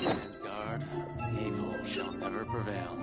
Asgard, evil shall never prevail.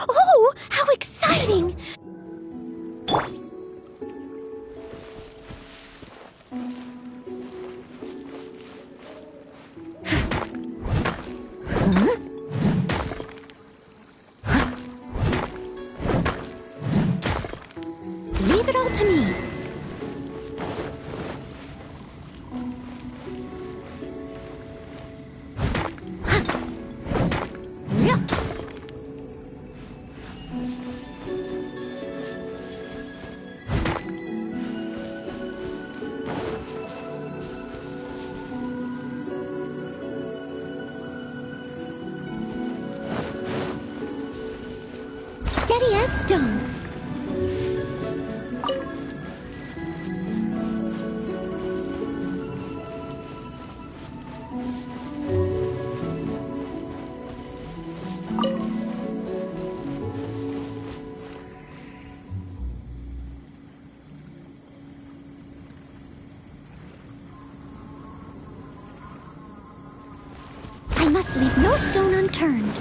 Oh, how exciting! Leave it all to me. Steady as stone. I must leave no stone unturned.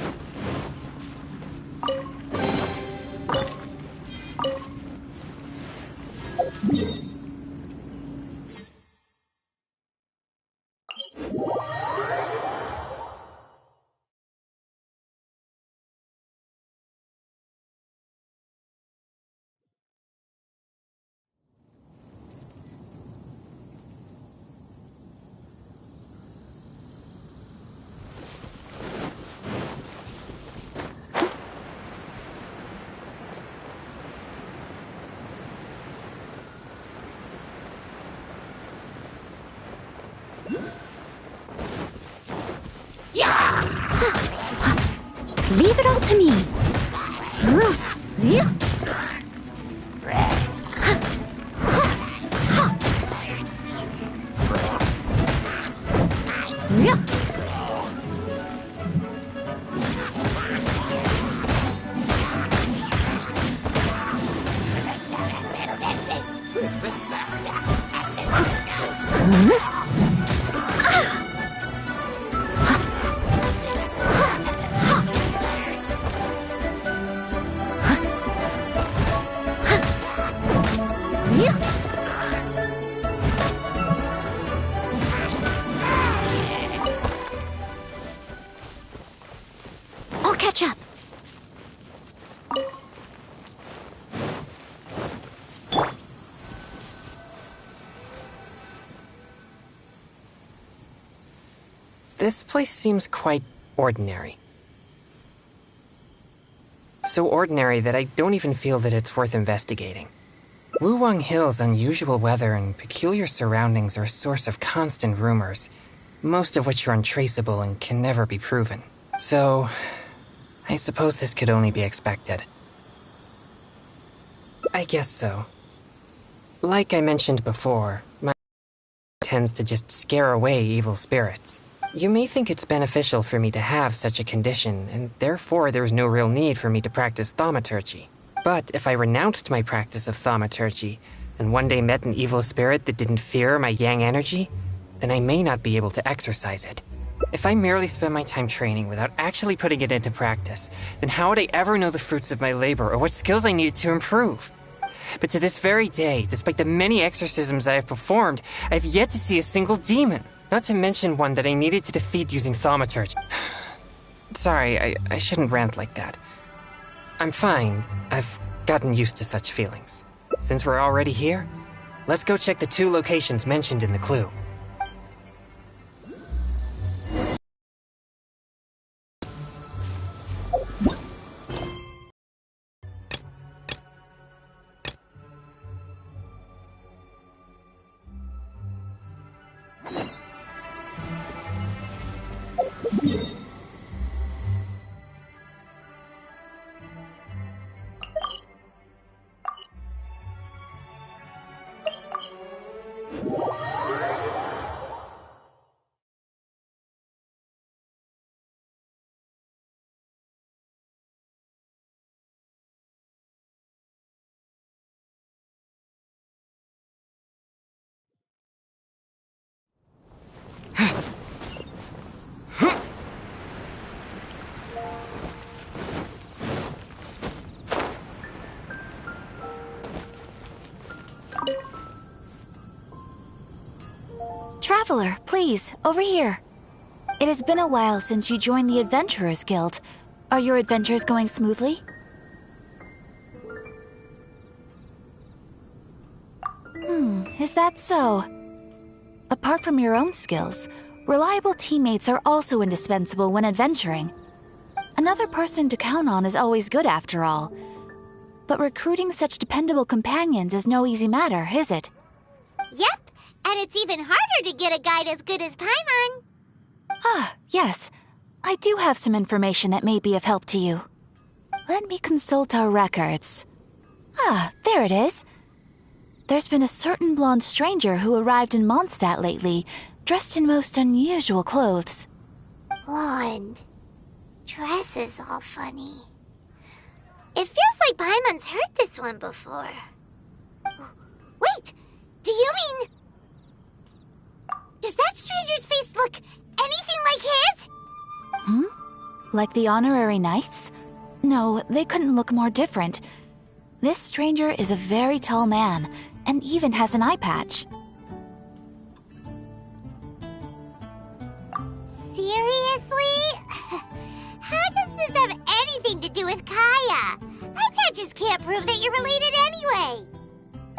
Leave it all to me. Watch up! This place seems quite ordinary. So ordinary that I don't even feel that it's worth investigating. Wuwang Hill's unusual weather and peculiar surroundings are a source of constant rumors, most of which are untraceable and can never be proven. So, I suppose this could only be expected. I guess so. Like I mentioned before, my tends to just scare away evil spirits. You may think it's beneficial for me to have such a condition, and therefore there's no real need for me to practice thaumaturgy. But if I renounced my practice of thaumaturgy, and one day met an evil spirit that didn't fear my yang energy, then I may not be able to exercise it. If I merely spend my time training without actually putting it into practice, then how would I ever know the fruits of my labor or what skills I needed to improve? But to this very day, despite the many exorcisms I have performed, I have yet to see a single demon, not to mention one that I needed to defeat using thaumaturgy. Sorry, I shouldn't rant like that. I'm fine. I've gotten used to such feelings. Since we're already here, let's go check the 2 locations mentioned in the clue. Traveler, please, over here. It has been a while since you joined the Adventurers Guild. Are your adventures going smoothly? Is that so? Apart from your own skills, reliable teammates are also indispensable when adventuring. Another person to count on is always good after all. But recruiting such dependable companions is no easy matter, is it? Yep, and it's even harder to get a guide as good as Paimon. Ah, yes. I do have some information that may be of help to you. Let me consult our records. Ah, there it is. There's been a certain blonde stranger who arrived in Mondstadt lately, dressed in most unusual clothes. Blonde. Dress is all funny. It feels like Paimon's heard this one before. Wait, do you mean... Does that stranger's face look anything like his? Like the honorary knights? No, they couldn't look more different. This stranger is a very tall man, and even has an eye patch. Seriously? How does this have anything to do with Kaya? Eye patches can't prove that you're related anyway.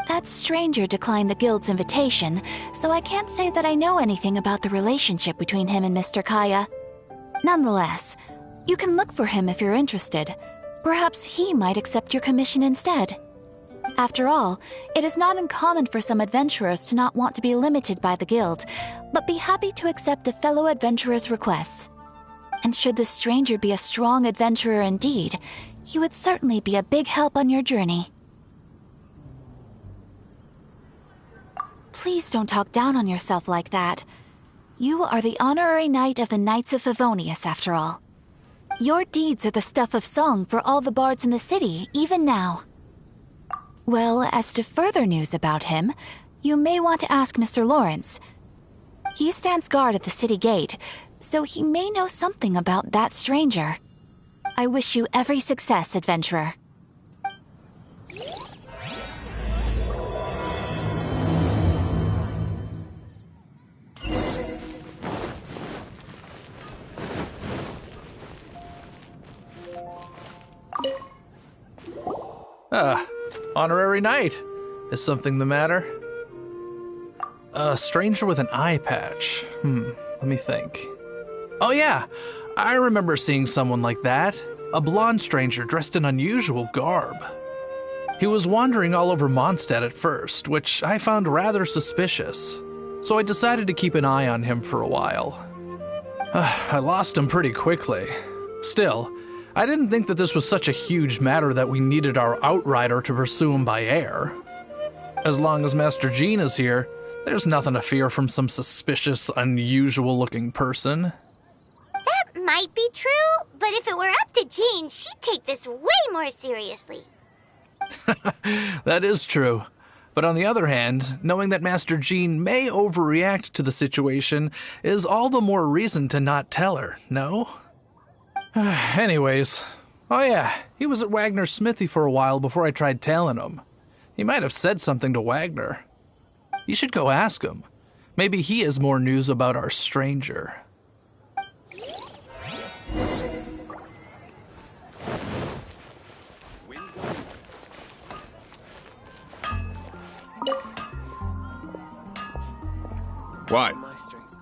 That stranger declined the guild's invitation, so I can't say that I know anything about the relationship between him and Mr. Kaya. Nonetheless, you can look for him if you're interested. Perhaps he might accept your commission instead. After all, it is not uncommon for some adventurers to not want to be limited by the guild, but be happy to accept a fellow adventurer's requests. And should the stranger be a strong adventurer indeed, he would certainly be a big help on your journey. Please don't talk down on yourself like that. You are the honorary knight of the Knights of Favonius, after all. Your deeds are the stuff of song for all the bards in the city, even now. Well, as to further news about him, you may want to ask Mr. Lawrence. He stands guard at the city gate, so he may know something about that stranger. I wish you every success, adventurer. Honorary knight. Is something the matter? A stranger with an eye patch. Let me think. Oh yeah, I remember seeing someone like that. A blonde stranger dressed in unusual garb. He was wandering all over Mondstadt at first, which I found rather suspicious. So I decided to keep an eye on him for a while. I lost him pretty quickly. Still, I didn't think that this was such a huge matter that we needed our outrider to pursue him by air. As long as Master Jean is here, there's nothing to fear from some suspicious, unusual-looking person. That might be true, but if it were up to Jean, she'd take this way more seriously. That is true. But on the other hand, knowing that Master Jean may overreact to the situation is all the more reason to not tell her, no? Anyways, oh yeah, he was at Wagner's smithy for a while before I tried tailing him. He might have said something to Wagner. You should go ask him. Maybe he has more news about our stranger. What?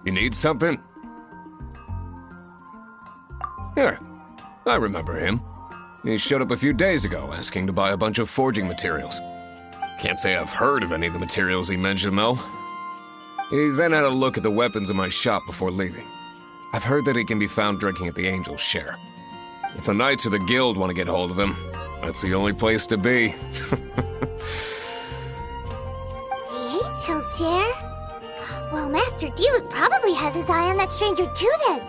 You need something? Here, I remember him. He showed up a few days ago asking to buy a bunch of forging materials. Can't say I've heard of any of the materials he mentioned, though. He then had a look at the weapons in my shop before leaving. I've heard that he can be found drinking at the Angel's Share. If the Knights or the Guild want to get hold of him, that's the only place to be. The Angel's Share? Well, Master D-Luke probably has his eye on that stranger too, then.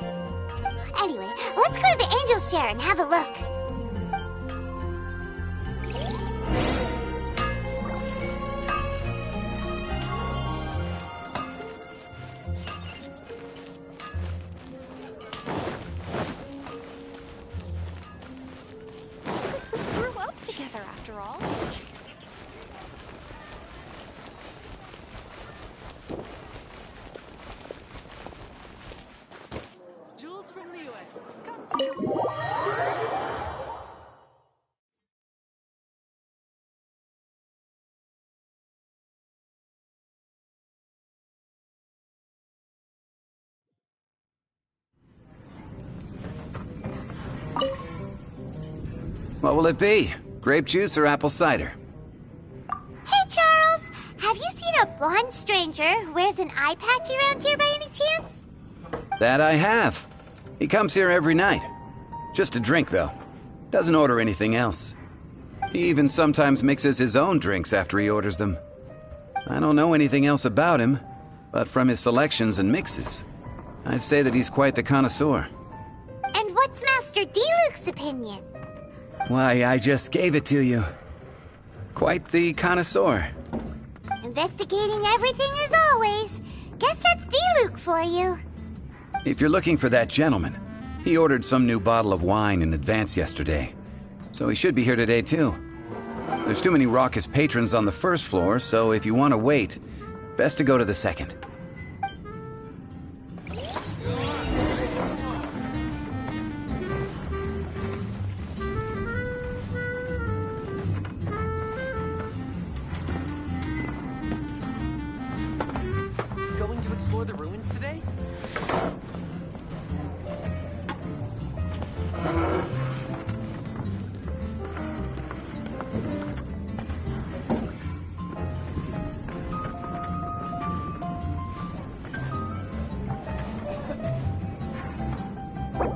Anyway, let's go to the Angel's Share and have a look. We grew up together, after all. Jules from Liyue, come take a look. What will it be? Grape juice or apple cider? Hey, Charles! Have you seen a blonde stranger who wears an eye patch around here by any chance? That I have. He comes here every night. Just to drink, though. Doesn't order anything else. He even sometimes mixes his own drinks after he orders them. I don't know anything else about him, but from his selections and mixes, I'd say that he's quite the connoisseur. And what's Master D-Luke's opinion? Why, I just gave it to you. Quite the connoisseur. Investigating everything as always. Guess that's D-Luke for you. If you're looking for that gentleman, he ordered some new bottle of wine in advance yesterday, so he should be here today too. There's too many raucous patrons on the first floor, so if you want to wait, best to go to the second. Going to explore the ruins today?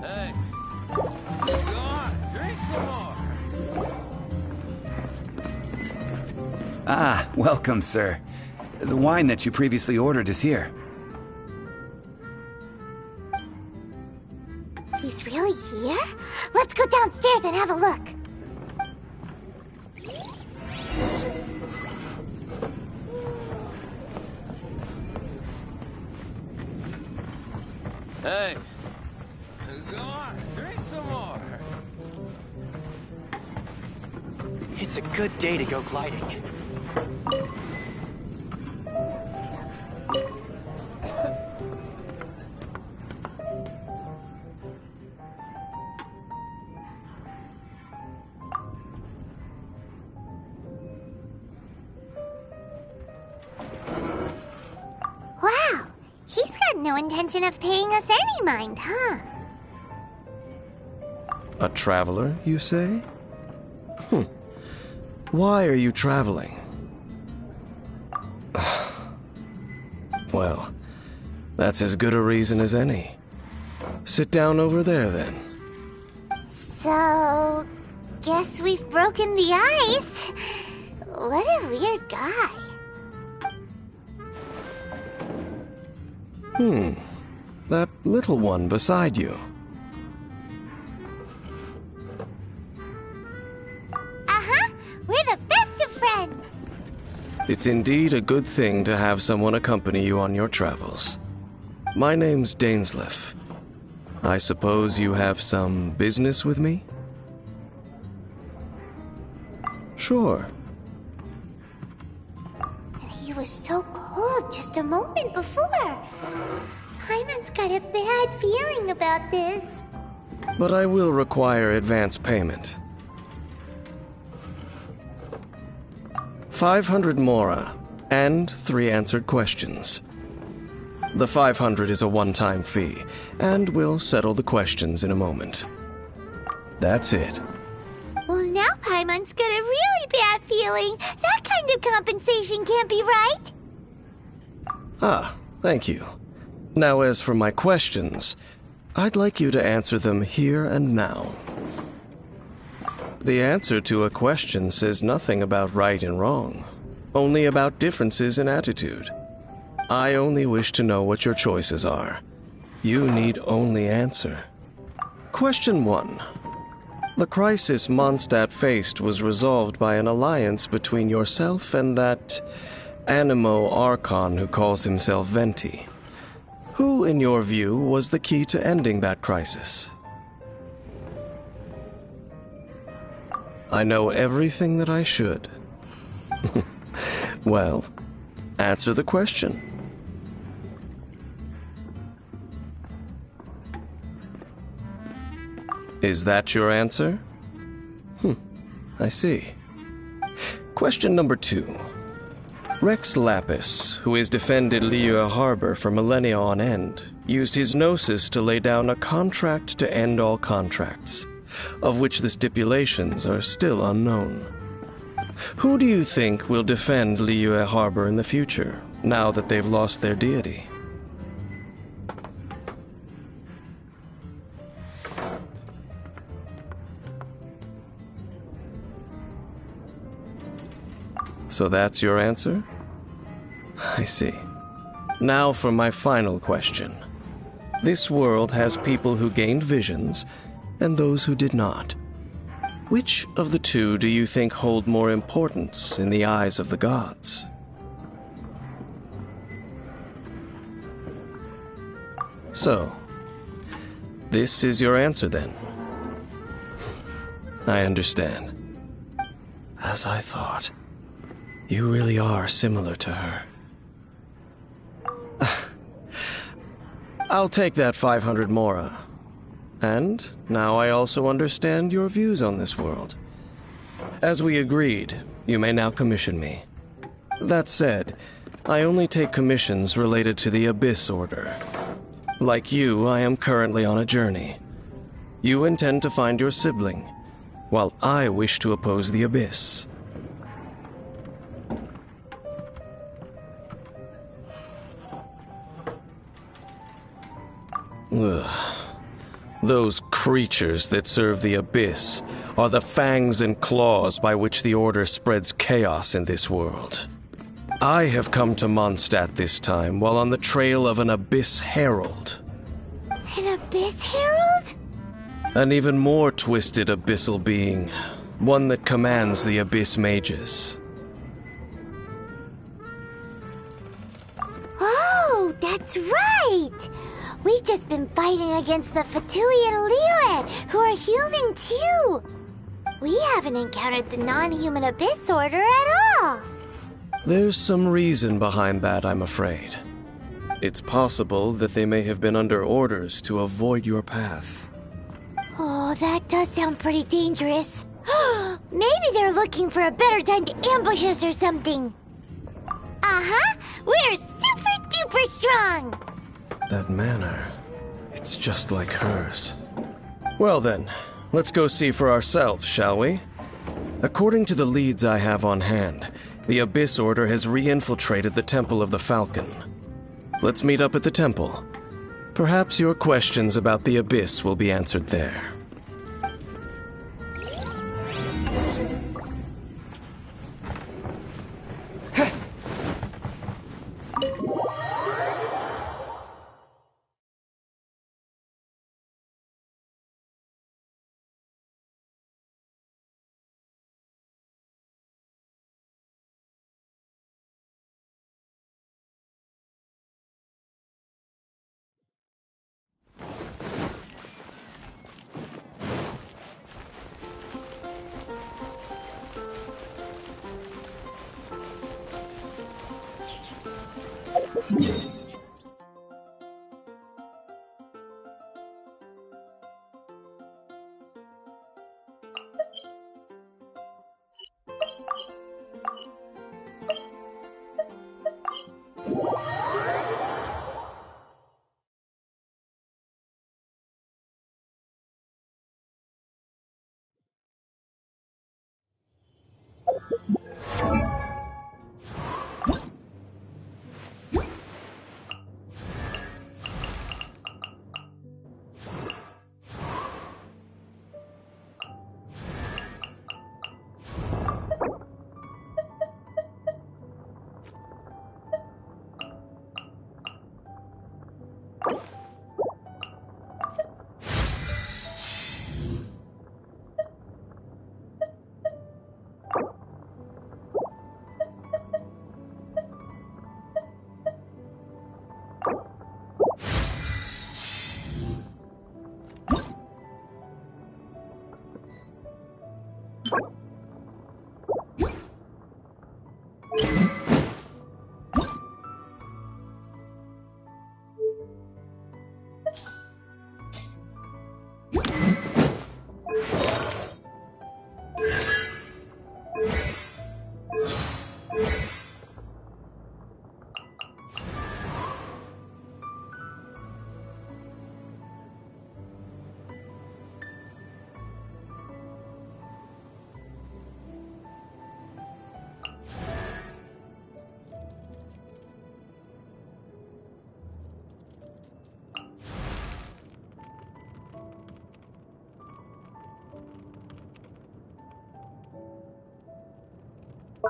Hey. Go on, drink some more. Ah, welcome, sir. The wine that you previously ordered is here. He's really here? Let's go downstairs and have a look. Hey. Go on, drink some more. It's a good day to go gliding. no intention of paying us any mind, huh? A traveler, you say? Why are you traveling? Well, that's as good a reason as any. Sit down over there, then. So, guess we've broken the ice. What a weird guy. That little one beside you. Uh-huh, we're the best of friends. It's indeed a good thing to have someone accompany you on your travels. My name's Dainsleif. I suppose you have some business with me? Sure. He was so cold just a moment before. Paimon's got a bad feeling about this. But I will require advance payment. 500 mora, and 3 answered questions. The 500 is a one-time fee, and we'll settle the questions in a moment. That's it. Well, now Paimon's got a really bad feeling. That kind of compensation can't be right. Ah, thank you. Now, as for my questions, I'd like you to answer them here and now. The answer to a question says nothing about right and wrong, only about differences in attitude. I only wish to know what your choices are. You need only answer. Question 1. The crisis Mondstadt faced was resolved by an alliance between yourself and that Animo Archon who calls himself Venti. Who, in your view, was the key to ending that crisis? I know everything that I should. Well, answer the question. Is that your answer? I see. Question number 2. Rex Lapis, who has defended Liyue Harbor for millennia on end, used his gnosis to lay down a contract to end all contracts, of which the stipulations are still unknown. Who do you think will defend Liyue Harbor in the future, now that they've lost their deity? So that's your answer? I see. Now for my final question. This world has people who gained visions, and those who did not. Which of the two do you think hold more importance in the eyes of the gods? So, this is your answer then? I understand. As I thought. You really are similar to her. I'll take that 500 mora. And now I also understand your views on this world. As we agreed, you may now commission me. That said, I only take commissions related to the Abyss Order. Like you, I am currently on a journey. You intend to find your sibling, while I wish to oppose the Abyss. Ugh. Those creatures that serve the Abyss are the fangs and claws by which the Order spreads chaos in this world. I have come to Mondstadt this time while on the trail of an Abyss Herald. An Abyss Herald? An even more twisted abyssal being, one that commands the Abyss Mages. Oh, that's right! We've just been fighting against the Fatui and Liyue, who are human too! We haven't encountered the non-human Abyss Order at all! There's some reason behind that, I'm afraid. It's possible that they may have been under orders to avoid your path. Oh, that does sound pretty dangerous. Maybe they're looking for a better time to ambush us or something. Uh-huh! We're super duper strong! That manner, it's just like hers. Well then, let's go see for ourselves, shall we? According to the leads I have on hand, the Abyss Order has re-infiltrated the Temple of the Falcon. Let's meet up at the temple. Perhaps your questions about the Abyss will be answered there.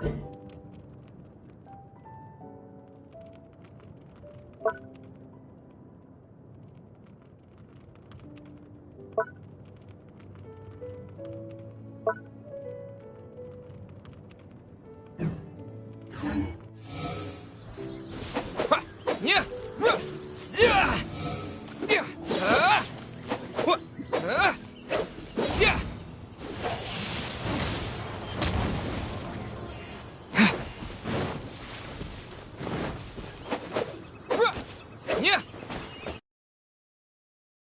you